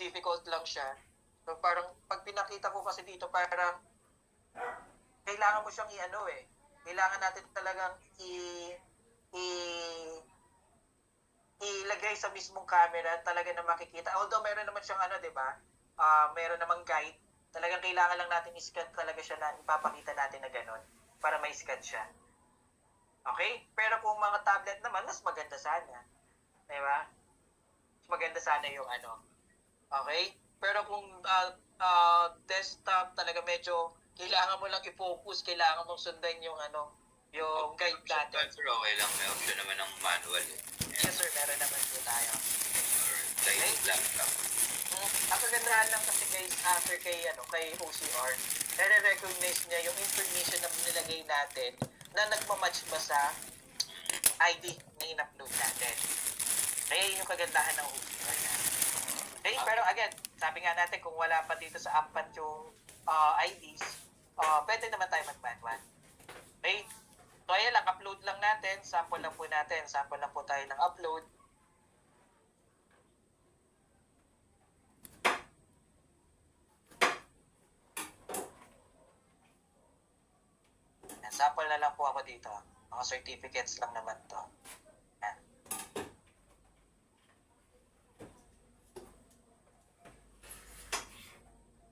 difficult lang siya. So parang pag pinakita ko kasi dito, parang kailangan mo siyang i-ano eh. Kailangan natin talagang i ilagay sa mismong camera talaga na makikita. Although meron naman siyang ano, 'di ba? Meron namang guide. Talagang kailangan lang natin i-scan talaga siya na ipapakita natin na gano'n para ma-scan siya. Okay? Pero kung mga tablet naman, mas maganda sana. 'Di ba? Mas maganda sana yung ano. Okay? Pero kung desktop talaga medyo kailangan mo lang i-focus, kailangan mong sundan yung ano, yung guide natin. Pero okay lang, may option naman ng manual eh. Yes sir, meron naman po tayo. Or guide lang lang. Ang kagandahan lang kasi guys, after kay OCR, nare-recognize niya yung information na nilagay natin na nagmamatch ba sa ID na in-upload natin. Kaya yun yung kagandahan ng OCR na. Okay, pero again, sabi nga natin kung wala pa dito sa Ampat yung IDs, pwede naman tayo mag-manual. Okay? So ayan lang, upload lang natin, sample lang po natin, sample lang po tayo ng upload. Sample na lang po ako dito. Mga certificates lang naman to. Yan.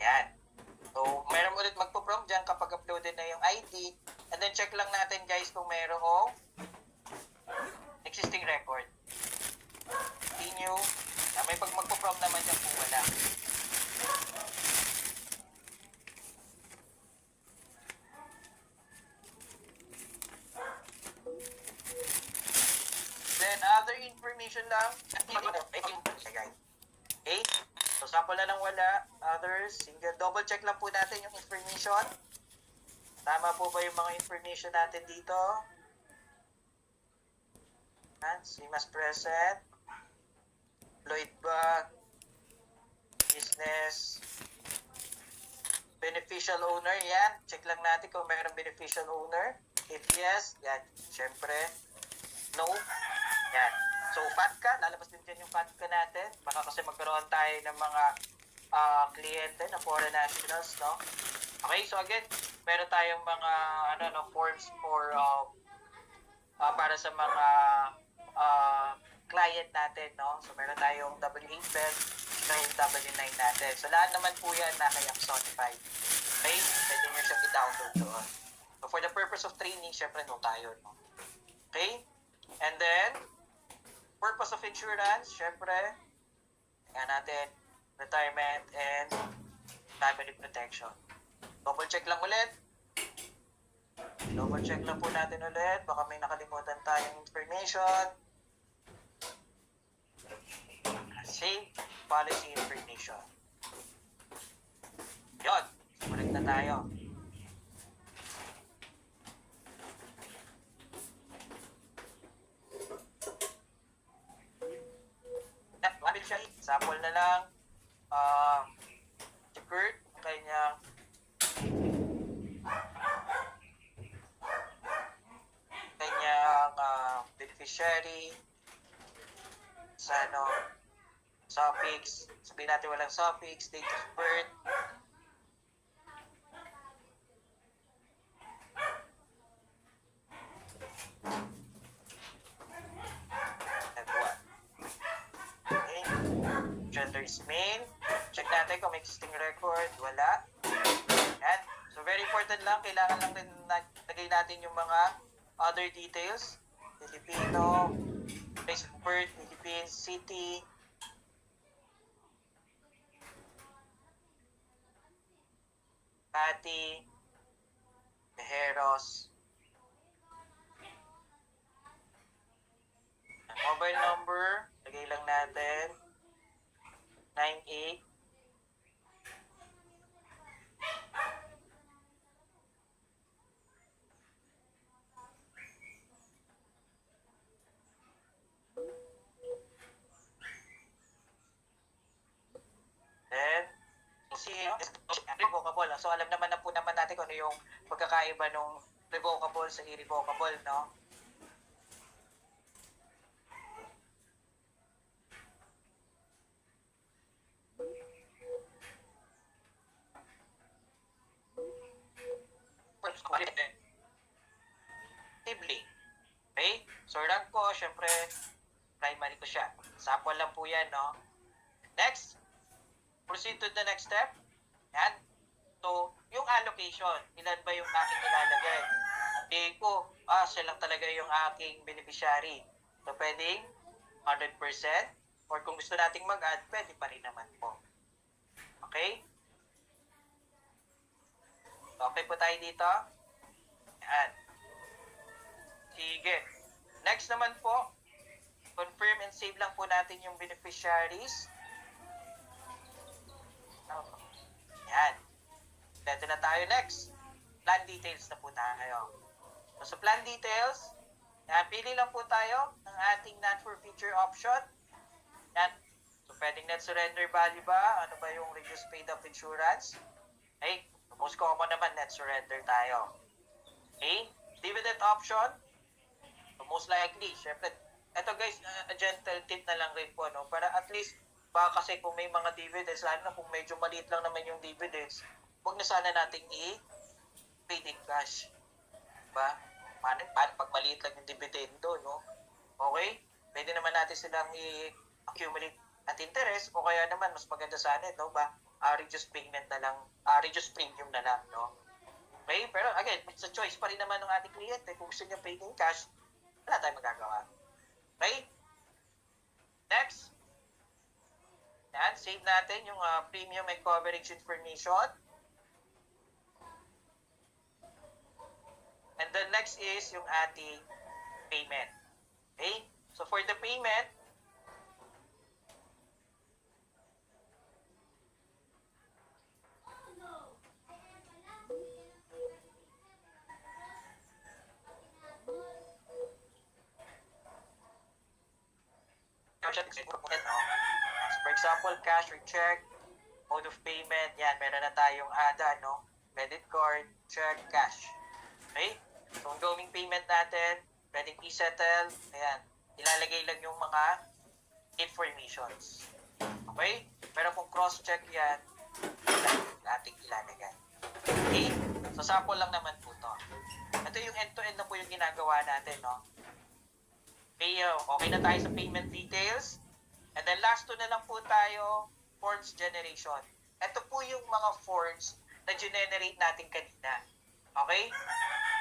Yan. So, meron ulit magpo-prompt dyan kapag uploaded na yung ID. And then check lang natin guys kung merong existing record. Continue. May pag magpo-prompt naman dyan kung wala. Then, other information lang. Okay? So, sample na lang wala. Others, single. Double check lang po natin yung information. Tama po ba yung mga information natin dito? Same as present. Employed ba? Business. Beneficial owner, yan. Check lang natin kung mayroong beneficial owner. If yes, yan. Siyempre, no. Yan. So, FATCA, lalabas din dyan yung FATCA natin. Baka kasi magkaroon tayo ng mga kliyente na foreign nationals, no? Okay, so again, meron tayong mga forms for para sa mga client natin, no? So, meron tayong W8 bed, yung W9 natin. So, lahat naman po yan naka-Axonify. Okay? Pwede nyo siyang i-download doon. So, for the purpose of training, syempre, no tayo, no? Okay? And then, purpose of insurance, syempre, tingnan natin, retirement and family protection. Double check lang ulit. Double check lang po natin ulit. Baka may nakalimutan tayong information. Save policy information. Yun. Sumunod na tayo. Sample na lang. Si Kurt, kanyang beneficiary sa suffix. Sabihin natin walang suffix, date of birth. Gender is male. Check natin kung may existing record. Wala. Yan. So, very important lang. Kailangan lang din lagay natin yung mga other details. Filipino, place of birth, Philippines, city. Pati. Tejeros. Mobile number. Lagay lang natin. 98. Then, revocable. So, alam naman na po naman natin kung ano yung pagkakaiba ng revocable sa irrevocable, no? syempre, primary ko siya. Sample lang po yan, no? Next, proceed to the next step. Yan. So, yung allocation, ilan ba yung aking ilalagay? Ko, siya lang talaga yung aking beneficiary. So, pwedeng 100%, or kung gusto nating mag-add, pwede pa rin naman po. Okay? Okay po tayo dito. Yan. Sige. Next naman po, confirm and save lang po natin yung beneficiaries. Yan. Dito na tayo next. Plan details na po tayo. So, sa plan details, yan, pili lang po tayo ng ating non-forfeiture option. Yan. So, pwedeng net surrender value ba? Ano ba yung reduced paid up insurance? Okay. Most common naman, net surrender tayo. Okay. Dividend option. So, most likely, syempre, ito guys, a gentle tip na lang rin po, no? Para at least, baka kasi kung may mga dividends, lalo na kung medyo maliit lang naman yung dividends, huwag na sana nating i-paid in cash. Diba? Paano pag maliit lang yung dividendo, no? Okay? Pwede naman natin silang i-accumulate at interest, o kaya naman, mas maganda sana, no? Reduced payment na lang, reduced premium na lang, no? Okay? Pero again, it's a choice pa rin naman ng ating kliyente. Kung gusto niya paid in cash, wala tayong magagawa. Okay? Next. Yan, save natin yung premium and coverage information. And then next is yung ating payment. Okay? So for the payment, so for example, cash or check, mode of payment, yan, meron na tayong ADA, no? Credit card, check, cash. Okay? So, ang going payment natin, pwedeng i-settle, ayan, ilalagay lang yung mga informations. Okay? Pero kung cross-check yan, ating ilalagay. Okay? So, sample lang naman po to. Ito yung end-to-end na po yung ginagawa natin, no? Okay na tayo sa payment details. And then last two na lang po tayo, forms generation. Ito po yung mga forms na generate natin kanina. Okay?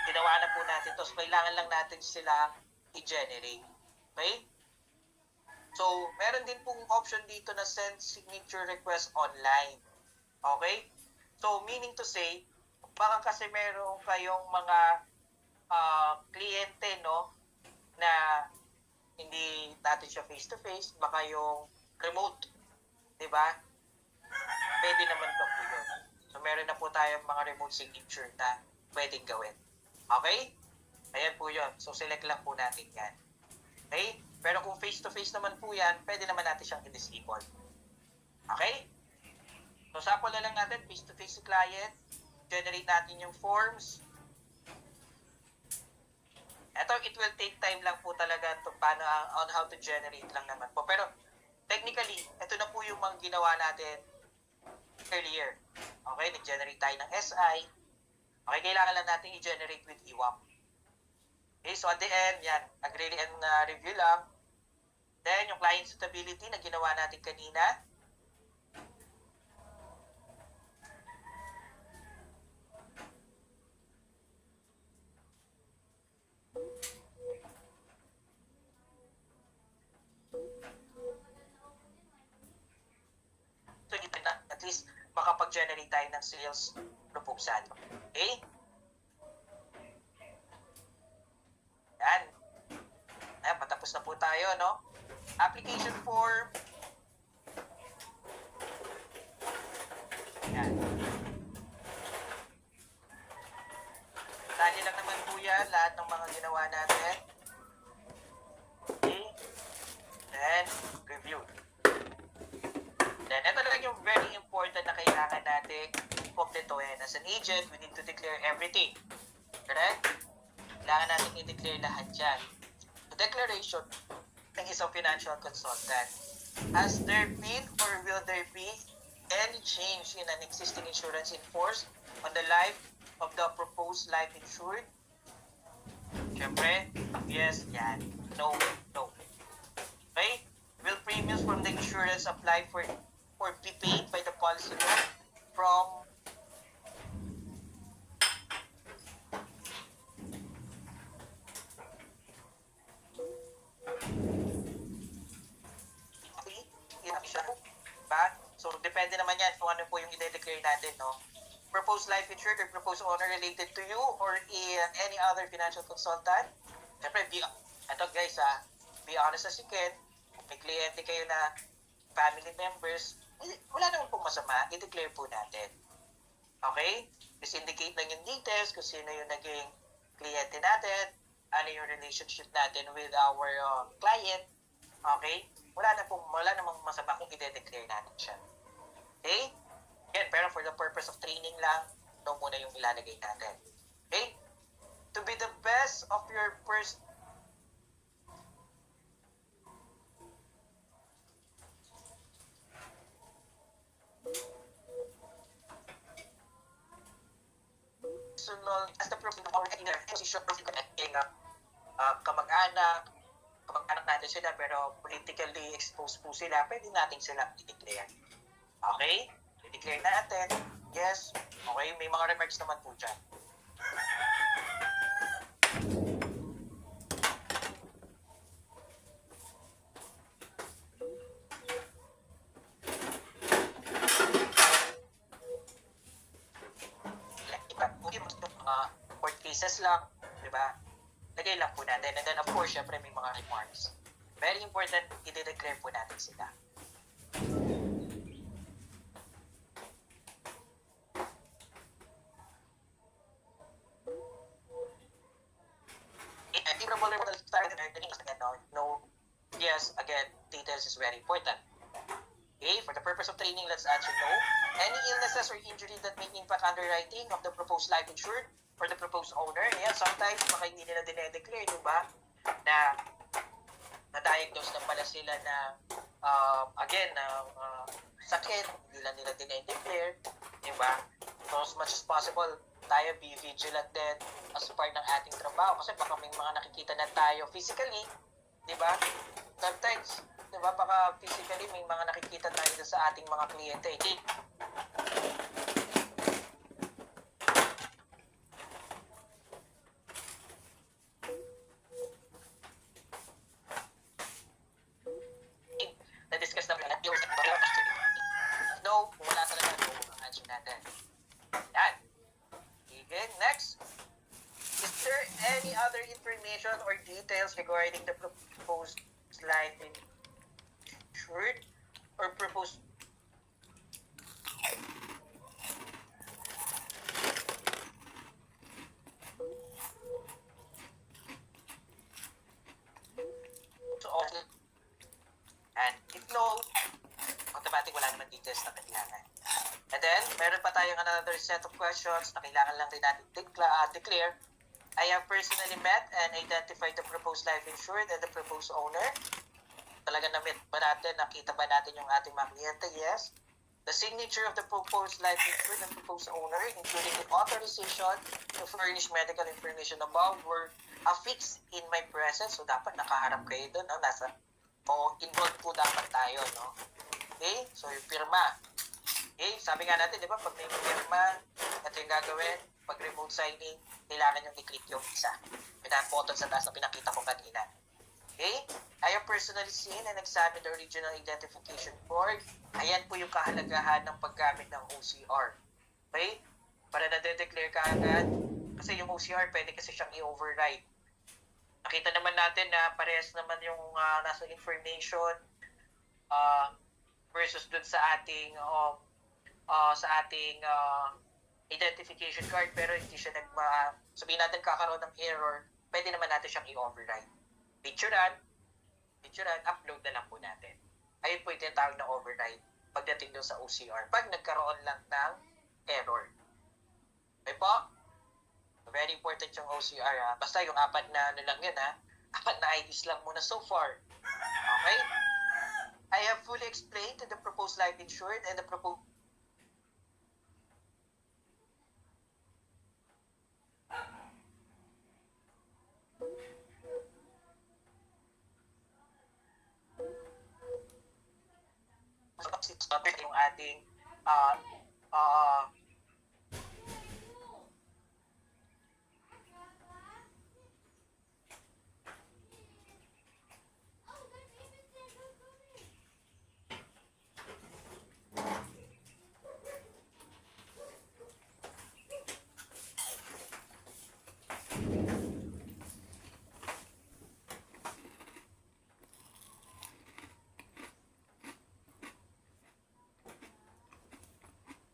Ginawa na po natin to. So, kailangan lang natin sila i-generate. Okay? So, meron din pong option dito na send signature request online. Okay? So, meaning to say, baka kasi meron kayong mga kliyente, no, na hindi natin siya face-to-face, baka yung remote, di ba? Pwede naman po yun. So, meron na po tayong mga remote signature na pwedeng gawin. Okay? Ayan po yun. So, select lang po natin yan. Okay? Pero kung face-to-face naman po yan, pwede naman natin siyang i-disable. Okay? So, sample na lang natin, face-to-face si client, generate natin yung forms. Ito, it will take time lang po talaga to paano on how to generate lang naman po. Pero, technically, ito na po yung mga ginawa natin earlier. Okay, nag-generate tayo ng SI. Okay, kailangan lang natin i-generate with EWAP. Okay, so at the end, yan, agree and review lang. Then, yung client suitability na ginawa natin kanina. So, at least, makapag-generate tayo ng sales proposal. Okay? Yan. Ayan, patapos na po tayo, no? Application form. Yan. Tali lang naman po yan, lahat ng mga ginawa natin. Okay? Then, review. Then, ito lang yung very important na kailangan natin kumpletuhin. As an agent, we need to declare everything. Correct? Kailangan natin i-declare lahat yan. The declaration ng isang financial consultant. Has there been or will there be any change in an existing insurance in force on the life of the proposed life insured? Siyempre, yes, yan. No, no. Okay? Will premiums from the insurance apply for or be paid by the policyholder from ba? So, depende naman yan kung ano po yung i-declare natin, no? Proposed life insured or proposed owner related to you or any other financial consultant. Siyempre, ito guys, be honest as you can. Kung may kliyente kayo na family members, wala naman pong masama, i-declare po natin. Okay? Just indicate lang yung details kung sino yung naging kliyente natin, ano yung relationship natin with our client. Okay? Wala namang masama kung i-declare natin siya. Okay? Again, pero for the purpose of training lang, no muna yung ilalagay natin. Okay? To be the best of your personal as the proof of our inner position connecting kamag-anak natin sila pero politically exposed po sila, pwede natin sila i-declare. Okay? I-declare natin. Yes. Okay, may mga remarks naman po dyan. Court cases lang, di ba? Lagay lang po natin. And then, of course, syempre may mga remarks. Very important, i-declare po natin sila. No, yes, again, details is very important. Okay, for the purpose of training, let's answer no. Any illnesses or injury that may impact underwriting of the proposed life insured or the proposed owner. Ayan, sometimes baka hindi nila dinedeclare, di ba? Na na-diagnose na pala sila na again, sakit, hindi lang nila dinedeclare, di ba? So as much as possible, tayo be vigilant din as part ng ating trabaho kasi baka may mga nakikita na tayo physically, di ba? Sometimes, di ba, baka physically may mga nakikita tayo sa ating mga kliyente. Na-discuss namin na yung no, wala talaga no ang answer natin. Yan. Okay, next. Is there any other information or details regarding the proposed life insured or proposed so also and if no, automatic wala naman details na kailangan. And then, meron pa tayong another set of questions na kailangan lang rin natin declare. I have personally met and identified the proposed life insured and the proposed owner. Talaga na-meet ba natin, nakita ba natin yung ating mga kliyente? Yes. The signature of the proposed life insured and proposed owner, including the authorization to furnish medical information above, were affixed in my presence. So, dapat nakaharap kayo doon. No? Involved po dapat tayo. No? Okay? So, yung pirma. Okay? Sabi nga natin, di ba, pag may pirma, ito yung gagawin. Pag remote signing, kailangan yung i-click yung isa. Pinapotol sa taas na pinakita ko kanina. Okay? I have personally seen and examined the original identification card. Ayan po yung kahalagahan ng paggamit ng OCR. Okay? Para na-declare ka agad. Kasi yung OCR, pwede kasi siyang i-override. Nakita naman natin na parehas naman yung nasa information versus dun sa ating identification card, pero hindi siya sabihin natin kakaroon ng error, pwede naman natin siyang i-override. Picturean, upload na lang po natin. Ayun po yung tinatawag na override pagdating doon sa OCR pag nagkaroon lang ng error. Okay po? Very important yung OCR. Basta yung apat na lang yun apat na IDs lang muna so far. Okay? I have fully explained to the proposed life insured and the proposed yung ating uh, uh,